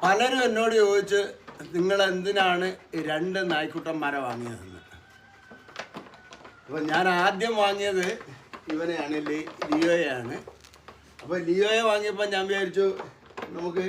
പലരും എന്നോട് ചോദിച്ച് നിങ്ങൾ എന്തിനാണ് 2 നായ്ക്കുട്ടന്മാരെ വാങ്ങിയതെന്ന്. അപ്പോൾ ഞാൻ ആദ്യം വാങ്ങിയത് ഇവനെയാണ്, ലിയോയാണ്. അപ്പോൾ ലിയോയെ വാങ്ങിയപ്പോൾ ഞാൻ വിചാരിച്ചു നമുക്ക്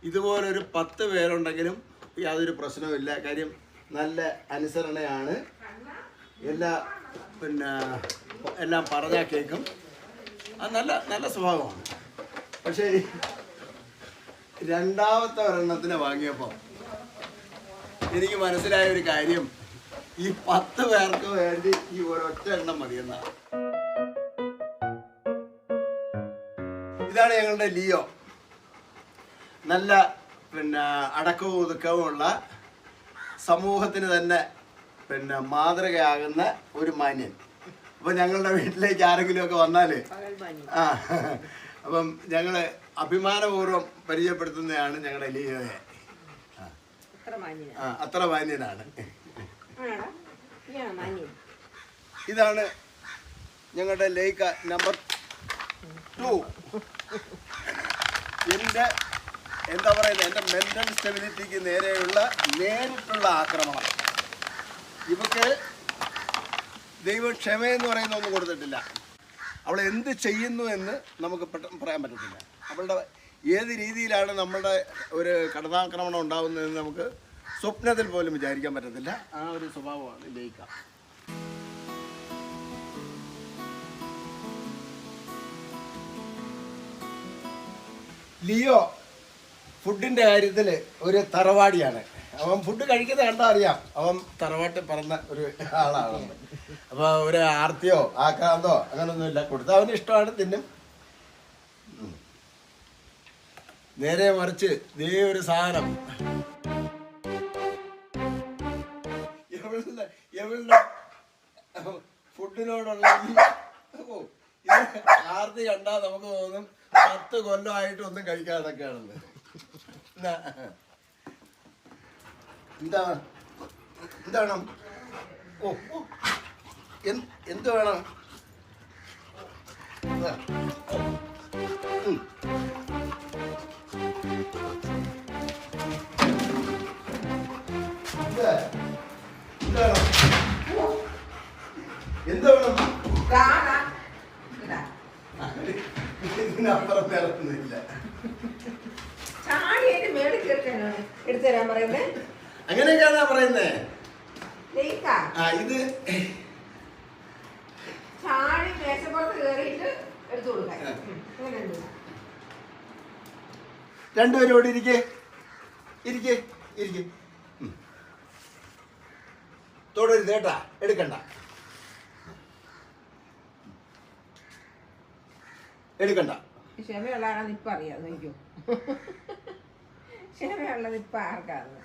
ഇതുപോലൊരു 10 പേരുണ്ടെങ്കിലും യാതൊരു പ്രശ്നവുമില്ല. കാര്യം നല്ല അനുസരണയാണ്, എല്ലാം പറഞ്ഞാൽ കേൾക്കും, അത് നല്ല സ്വഭാവമാണ്. പക്ഷേ രണ്ടാമത്തെ ഒരെണ്ണത്തിനെ വാങ്ങിയപ്പോൾ എനിക്ക് മനസ്സിലായ ഒരു കാര്യം, ഈ 10 പേർക്ക് വേണ്ടി ഈ ഒരൊറ്റ എണ്ണം മതിയെന്നാണ്. ഇതാണ് ഞങ്ങളുടെ ലിയോ. നല്ല അടക്കവും ഒതുക്കവുമുള്ള, സമൂഹത്തിന് തന്നെ മാതൃകയാകുന്ന ഒരു മാന്യൻ. അപ്പം ഞങ്ങളുടെ വീട്ടിലേക്ക് ആരെങ്കിലുമൊക്കെ വന്നാൽ അപ്പം ഞങ്ങൾ അഭിമാനപൂർവ്വം പരിചയപ്പെടുത്തുന്നതാണ് ഞങ്ങളുടെ ലിയോയെ. അത്ര മാന്യനാണ്. ഇതാണ് ഞങ്ങളുടെ ലേക്ക നമ്പർ 2. എൻ്റെ മെൻ്റൽ സ്റ്റെബിലിറ്റിക്ക് നേരിട്ടുള്ള ആക്രമണം. ഇവക്ക് ദൈവം ക്ഷമയെന്ന് പറയുന്ന ഒന്നും കൊടുത്തിട്ടില്ല. അവൾ എന്ത് ചെയ്യുന്നു എന്ന് നമുക്ക് പെട്ടെന്ന് പറയാൻ പറ്റത്തില്ല. അവളുടെ ഏത് രീതിയിലാണ് നമ്മളുടെ ഒരു കടന്നാക്രമണം ഉണ്ടാകുന്നതെന്ന് നമുക്ക് സ്വപ്നത്തിൽ പോലും വിചാരിക്കാൻ പറ്റത്തില്ല. ആ ഒരു സ്വഭാവമാണ് ലേക്ക. ലിയോ ഫുഡിൻ്റെ കാര്യത്തിൽ ഒരു തറവാടിയാണ്. അവൻ ഫുഡ് കഴിക്കുന്നത് കണ്ടാൽ അറിയാം അവൻ തറവാട്ടിൽ പറഞ്ഞ ഒരു ആളാണെന്ന്. അപ്പോൾ ഒരു ആർത്തിയോ ആക്രാന്തോ അങ്ങനൊന്നുമില്ല. കൊടുത്താൽ അവന് ഇഷ്ടമാണ്, തിന്നും. നേരെ മറിച്ച് ദേ ഒരു സാധനം ഇവളുടെ ഫുഡിനോടുള്ള ആർത്തി കണ്ടാൽ നമുക്ക് തോന്നും 10 കൊല്ലമായിട്ട് ഒന്നും കഴിക്കാതൊക്കെയാണെന്ന്. എന്താണ് എന്ത് വേണം? എന്ത് വേണം? ഇതിനപ്പുറം വേറൊന്നുമില്ല. അങ്ങനെയൊക്കെയാ പറയുന്നേ. ഇത് രണ്ടുപേരും ഇവിടെ ഇരിക്കേ. തൊടരുത് കേട്ടാ, എടുക്കണ്ട. ക്ഷമയുള്ളതാണ് ഇപ്പൊ അറിയാം. നോക്കൂ, ക്ഷമയുള്ളത് ഇപ്പൊ ആർക്കാണ്?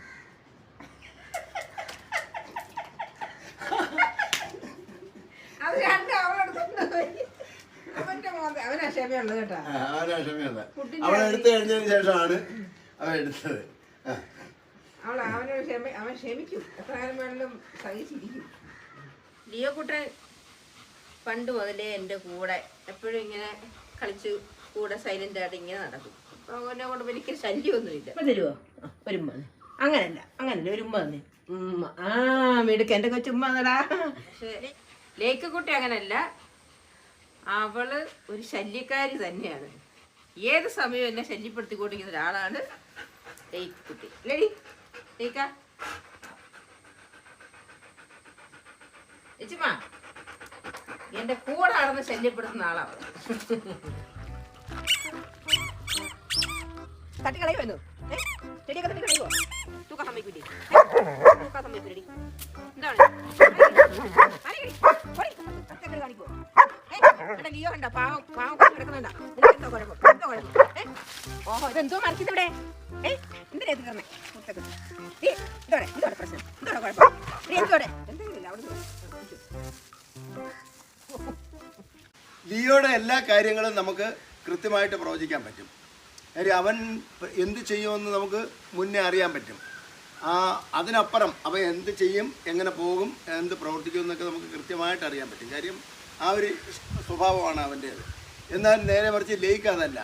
അത് രണ്ട് അവനാ ക്ഷമയുള്ളത് കേട്ടാ. അവൻ എടുത്തു കഴിഞ്ഞതിന് ശേഷമാണ് അവൻ എടുത്തത്. അവൻ ക്ഷമിക്കും, എത്ര കാലം വേണമെങ്കിലും സഹിച്ചിരിക്കും. ലിയോ കുട്ടൻ പണ്ട് മുതലേ എൻ്റെ കൂടെ എപ്പോഴും ഇങ്ങനെ കളിച്ച് കൂടെ സൈലന്റ് ആയിട്ട് ഇങ്ങനെ നടക്കും. അപ്പൊ അവനെ കൊണ്ട് എനിക്ക് ശല്യമൊന്നുമില്ല. തരുമോ ഒരുമ്മ? അങ്ങനല്ല ഒരുമ്മ തന്നെ. മിടുക്ക് എൻ്റെ കൊച്ചുമ്മ എന്നടാ. പക്ഷെ ലേക്കുട്ടി അങ്ങനല്ല. അവള് ഒരു ശല്യക്കാരി തന്നെയാണ്. ഏത് സമയവും എന്നെ ശല്യപ്പെടുത്തിക്കൊണ്ടിരിക്കുന്ന ഒരാളാണ് ലേക്കുട്ടി. ലേഡി ലേക്ക ചേച്ചിമ്മ എന്റെ കൂടെ നടന്ന് ശല്യപ്പെടുത്തുന്ന ആളാണ്. തട്ടിക്കളയുമോ? ചെടിയൊക്കെ തട്ടിക്കളയുമോ? തൂക്കാൻ സമ്മതിക്കൂലേ? എന്താണ് കാണിക്കോ? ലിയോ കണ്ടോ? പാവം കിടക്കുന്നുണ്ടോ? എന്തോ കുഴപ്പം? ഓഹോ, ഇതെന്തോ മറിച്ചിവിടെ. എന്തിനാ ഇത് കറന്നേ? ഇതോടെ പ്രശ്നം, ഇതോടെ കുഴപ്പം, എന്തോടെ എന്തെങ്കിലും അവിടെ. ലിയോയുടെ എല്ലാ കാര്യങ്ങളും നമുക്ക് കൃത്യമായിട്ട് പ്രവചിക്കാൻ പറ്റും. കാര്യം അവൻ എന്ത് ചെയ്യുമെന്ന് നമുക്ക് മുന്നേ അറിയാൻ പറ്റും. അതിനപ്പുറം അവൻ എന്ത് ചെയ്യും, എങ്ങനെ പോകും, എന്ത് പ്രവർത്തിക്കും എന്നൊക്കെ നമുക്ക് കൃത്യമായിട്ട് അറിയാൻ പറ്റും. കാര്യം ആ ഒരു സ്വഭാവമാണ് അവൻ്റേത്. എന്നാൽ നേരെ മറിച്ച് ലേക്ക് അതല്ല.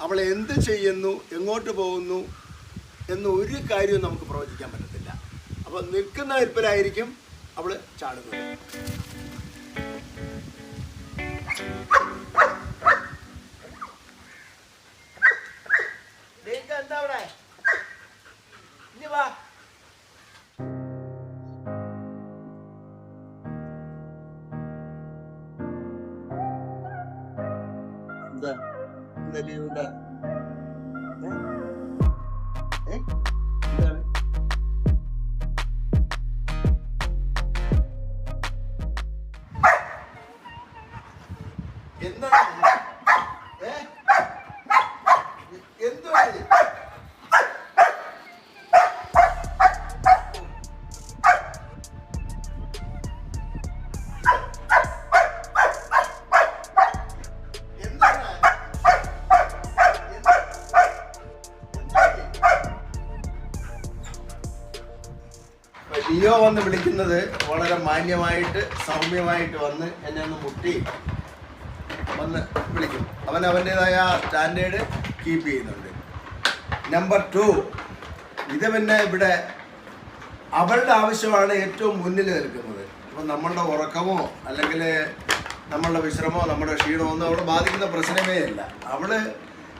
അവൾ എന്ത് ചെയ്യുന്നു, എങ്ങോട്ട് പോകുന്നു, എന്ന് ഒരു കാര്യവും നമുക്ക് പ്രവചിക്കാൻ പറ്റത്തില്ല. അപ്പോൾ നിൽക്കുന്ന നിൽപ്പിലായിരിക്കും അവൾ ചാടുന്നത്. എന്താ അവിടെ? ഇനി വാ. എന്താ ലീവുണ്ടാ? എന്താണ്? എന്താണ്? എന്താണ്? ലിയോ വന്ന് വിളിക്കുന്നത് വളരെ മാന്യമായിട്ട് സൗമ്യമായിട്ട് വന്ന് എന്നെ ഒന്ന് മുട്ടി വന്ന് വിളിക്കും. അവൻ അവൻ്റെതായ സ്റ്റാൻഡേർഡ് കീപ്പ് ചെയ്യുന്നുണ്ട്. നമ്പർ 2, ഇത് പിന്നെ ഇവിടെ അവളുടെ ആവശ്യമാണ് ഏറ്റവും മുന്നിൽ നിൽക്കുന്നത്. അപ്പം നമ്മളുടെ ഉറക്കമോ അല്ലെങ്കിൽ നമ്മളുടെ വിശ്രമമോ നമ്മുടെ ക്ഷീണമോ ഒന്നും അവളെ ബാധിക്കുന്ന പ്രശ്നമേ അല്ല. അവള്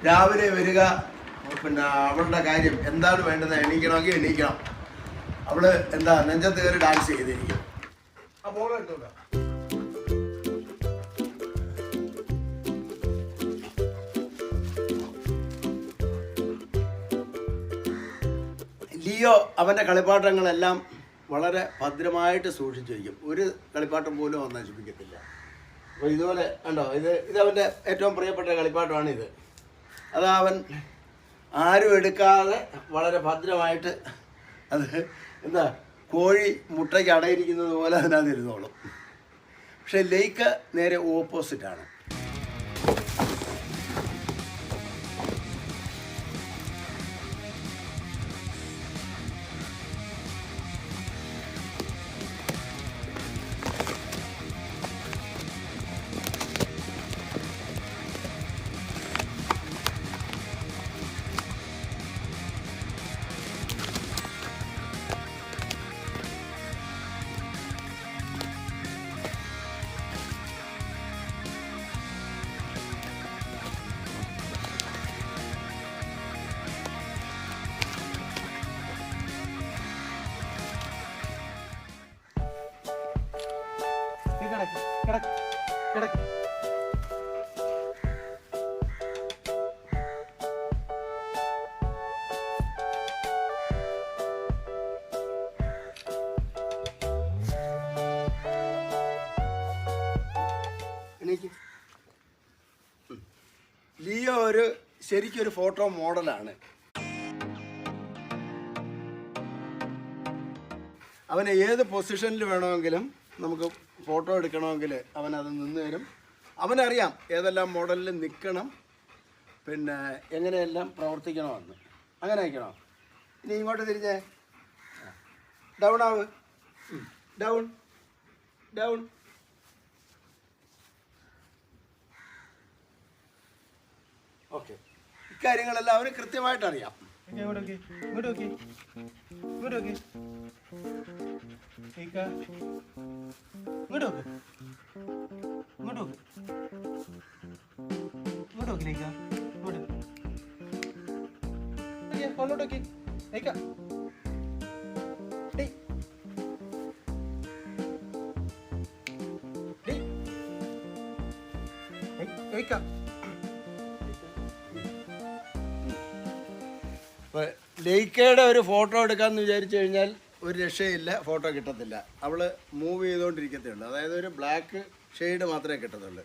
രാവിലെ വരിക, പിന്നെ അവളുടെ കാര്യം എന്താണ് വേണ്ടത്, എണീക്കണമെങ്കിൽ എണീക്കണം. അവള് എന്താ നെഞ്ചത്ത് കയറി ഡാൻസ് ചെയ്തിരിക്കും. ആ ബോൾ എടുത്തോളാം. ലിയോ അവൻ്റെ കളിപ്പാട്ടങ്ങളെല്ലാം വളരെ ഭദ്രമായിട്ട് സൂക്ഷിച്ചു വയ്ക്കും. ഒരു കളിപ്പാട്ടം പോലും അവൻ നശിപ്പിക്കത്തില്ല. അപ്പോൾ ഇതുപോലെ കണ്ടോ, ഇതവൻ്റെ ഏറ്റവും പ്രിയപ്പെട്ട കളിപ്പാട്ടമാണിത്. അത് അവൻ ആരും എടുക്കാതെ വളരെ ഭദ്രമായിട്ട് അത് എന്താ കോഴി മുട്ടയ്ക്ക് അടയിരിക്കുന്നത് പോലെ അതിനകത്ത് ഇരുന്നോളും. പക്ഷെ ലേക്ക് നേരെ ഓപ്പോസിറ്റാണ്. ലിയോ ശരിക്കൊരു ഫോട്ടോ മോഡലാണ്. അവനെ ഏത് പൊസിഷനിൽ വേണമെങ്കിലും നമുക്ക് ഫോട്ടോ എടുക്കണമെങ്കിൽ അവനത് നിന്ന് തരും. അവനറിയാം ഏതെല്ലാം മോഡലിൽ നിൽക്കണം, പിന്നെ എങ്ങനെയെല്ലാം പ്രവർത്തിക്കണമെന്ന്. അങ്ങനെ അയക്കണോ? ഇനി ഇങ്ങോട്ട് തിരിഞ്ഞേ, ഡൗൺ ആവ്, ഡൗൺ ഡൗൺ. ഓക്കെ, ഇക്കാര്യങ്ങളെല്ലാം അവന് കൃത്യമായിട്ട് അറിയാം. ലേക്കയുടെ ഒരു ഫോട്ടോ എടുക്കാമെന്ന് വിചാരിച്ചു കഴിഞ്ഞാൽ ഒരു രക്ഷയില്ല, ഫോട്ടോ കിട്ടത്തില്ല. അവള് മൂവ് ചെയ്തുകൊണ്ടിരിക്കത്തേ ഉള്ളൂ. അതായത് ഒരു ബ്ലാക്ക് ഷെയ്ഡ് മാത്രമേ കിട്ടത്തുള്ളൂ.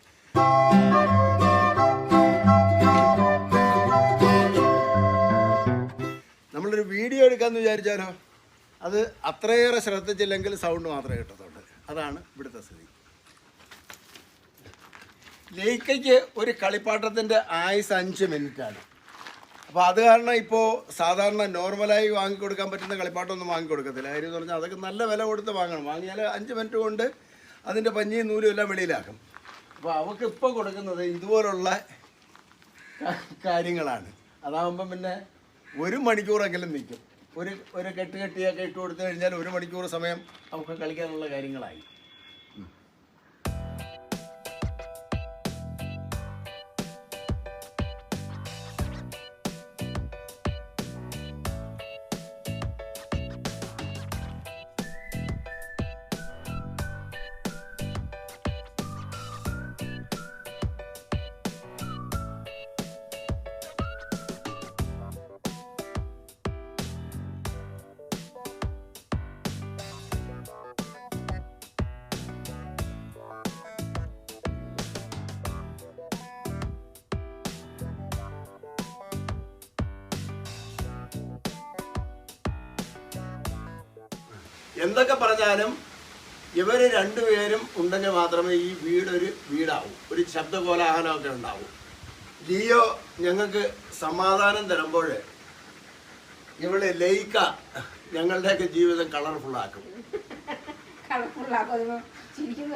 നമ്മളൊരു വീഡിയോ എടുക്കാമെന്ന് വിചാരിച്ചാലോ അത് അത്രയേറെ ശ്രദ്ധിച്ചില്ലെങ്കിൽ സൗണ്ട് മാത്രമേ കിട്ടത്തുള്ളൂ. അതാണ് ഇവിടുത്തെ സ്ഥിതി. ലേക്കയ്ക്ക് ഒരു കളിപ്പാട്ടത്തിൻ്റെ ആയുസ് 5 മിനിറ്റാണ്. അപ്പോൾ അത് കാരണം ഇപ്പോൾ സാധാരണ നോർമലായി വാങ്ങിക്കൊടുക്കാൻ പറ്റുന്ന കളിപ്പാട്ടമൊന്നും വാങ്ങിക്കൊടുക്കത്തില്ല. കാര്യം എന്ന് പറഞ്ഞാൽ അതൊക്കെ നല്ല വില കൊടുത്ത് വാങ്ങണം. വാങ്ങിയാൽ 5 മിനിറ്റ് കൊണ്ട് അതിൻ്റെ പഞ്ഞിയും നൂലും എല്ലാം വെളിയിലാക്കും. അപ്പോൾ അവൾക്ക് ഇപ്പോൾ കൊടുക്കുന്നത് ഇതുപോലുള്ള കാര്യങ്ങളാണ്. അതാകുമ്പം പിന്നെ 1 മണിക്കൂറെങ്കിലും നിൽക്കും. ഒരു കെട്ടിയൊക്കെ ഇട്ട് കൊടുത്തു കഴിഞ്ഞാൽ 1 മണിക്കൂർ സമയം നമുക്ക് കളിക്കാനുള്ള കാര്യങ്ങളായി. എന്തൊക്കെ പറഞ്ഞാലും ഇവർ രണ്ടുപേരും ഉണ്ടെങ്കിൽ മാത്രമേ ഈ വീടൊരു വീടാവൂ. ഒരു ശബ്ദ കോലാഹലമൊക്കെ ഉണ്ടാവും. ലിയോ ഞങ്ങൾക്ക് സമാധാനം തരുമ്പോൾ ഇവള് ലയിക്ക ഞങ്ങളുടെയൊക്കെ ജീവിതം കളർഫുള്ളാക്കും. കളർഫുള്ളാക്കും. ചിരിക്കുന്നു